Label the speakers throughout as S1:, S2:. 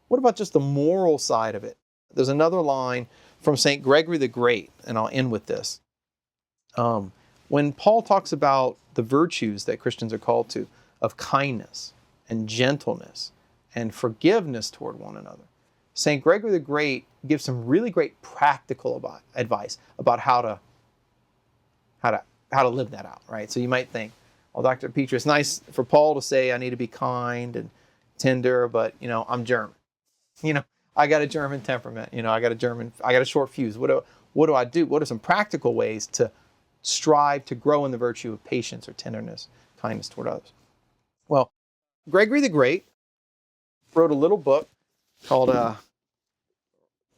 S1: What about just the moral side of it? There's another line from St. Gregory the Great, and I'll end with this. When Paul talks about the virtues that Christians are called to, of kindness and gentleness and forgiveness toward one another, St. Gregory the Great gives some really great practical advice about how to live that out, right? So you might think, well, Dr. Pitre, it's nice for Paul to say I need to be kind and tender, but I'm German. I got a German temperament. I got a short fuse. What do I do? What are some practical ways to strive to grow in the virtue of patience or tenderness, kindness toward others? Well, Gregory the Great wrote a little book called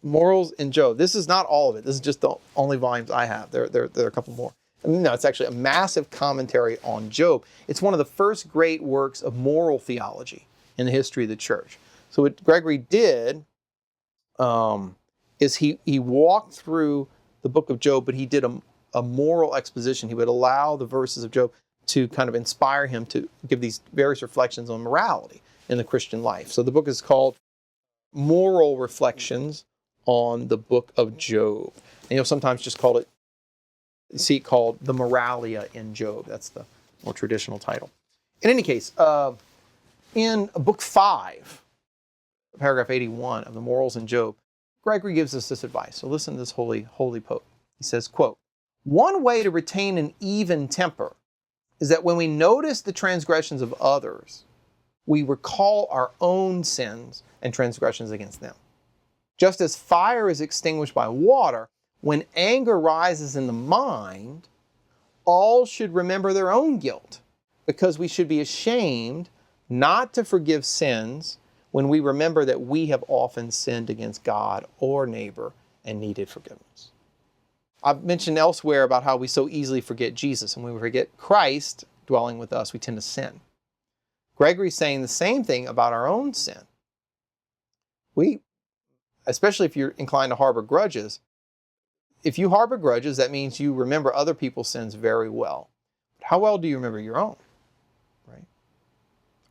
S1: Morals in Job. This is not all of it. This is just the only volumes I have. There are a couple more. No, it's actually a massive commentary on Job. It's one of the first great works of moral theology in the history of the church. So what Gregory did is he walked through the book of Job, but he did a moral exposition. He would allow the verses of Job to kind of inspire him to give these various reflections on morality in the Christian life. So the book is called Moral Reflections on the Book of Job. And you'll sometimes just called The Moralia in Job. That's the more traditional title. In any case, in book 5, paragraph 81 of the Morals in Job, Gregory gives us this advice. So listen to this holy pope. He says, quote, "One way to retain an even temper is that when we notice the transgressions of others, we recall our own sins and transgressions against them. Just as fire is extinguished by water, when anger rises in the mind, all should remember their own guilt, because we should be ashamed not to forgive sins when we remember that we have often sinned against God or neighbor and needed forgiveness." I've mentioned elsewhere about how we so easily forget Jesus, and when we forget Christ dwelling with us, we tend to sin. Gregory's saying the same thing about our own sin. Especially if you're inclined to harbor grudges, if you harbor grudges, that means you remember other people's sins very well. But how well do you remember your own? Right?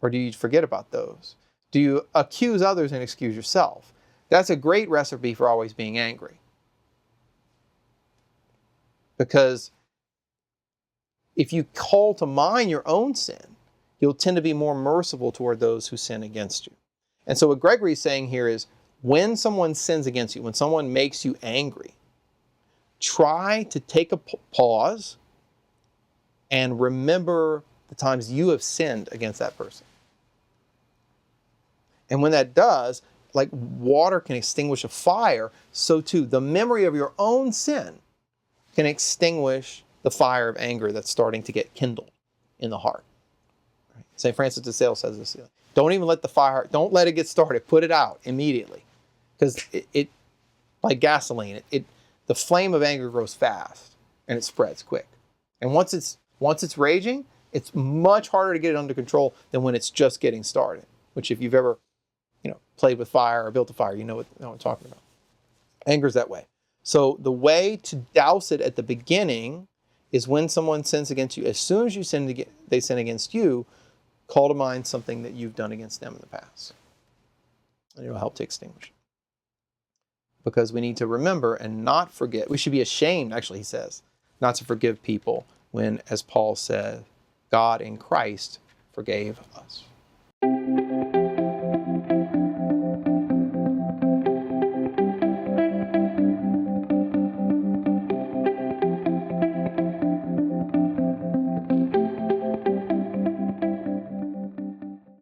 S1: Or do you forget about those? Do you accuse others and excuse yourself? That's a great recipe for always being angry. Because if you call to mind your own sin, you'll tend to be more merciful toward those who sin against you. And so what Gregory is saying here is, when someone sins against you, when someone makes you angry, try to take a pause and remember the times you have sinned against that person. And when that does, like water can extinguish a fire, so too the memory of your own sin can extinguish the fire of anger that's starting to get kindled in the heart. Right? St. Francis de Sales says this. Don't even let the fire, don't let it get started. Put it out immediately. Because it like gasoline, the flame of anger grows fast and it spreads quick. And once it's raging, it's much harder to get it under control than when it's just getting started. Which, if you've ever played with fire or built a fire, you know what I'm talking about. Anger's that way. So the way to douse it at the beginning is when someone sins against you. As soon as they sin against you, call to mind something that you've done against them in the past. And it will help to extinguish it. Because we need to remember and not forget. We should be ashamed, actually, he says, not to forgive people when, as Paul said, God in Christ forgave us.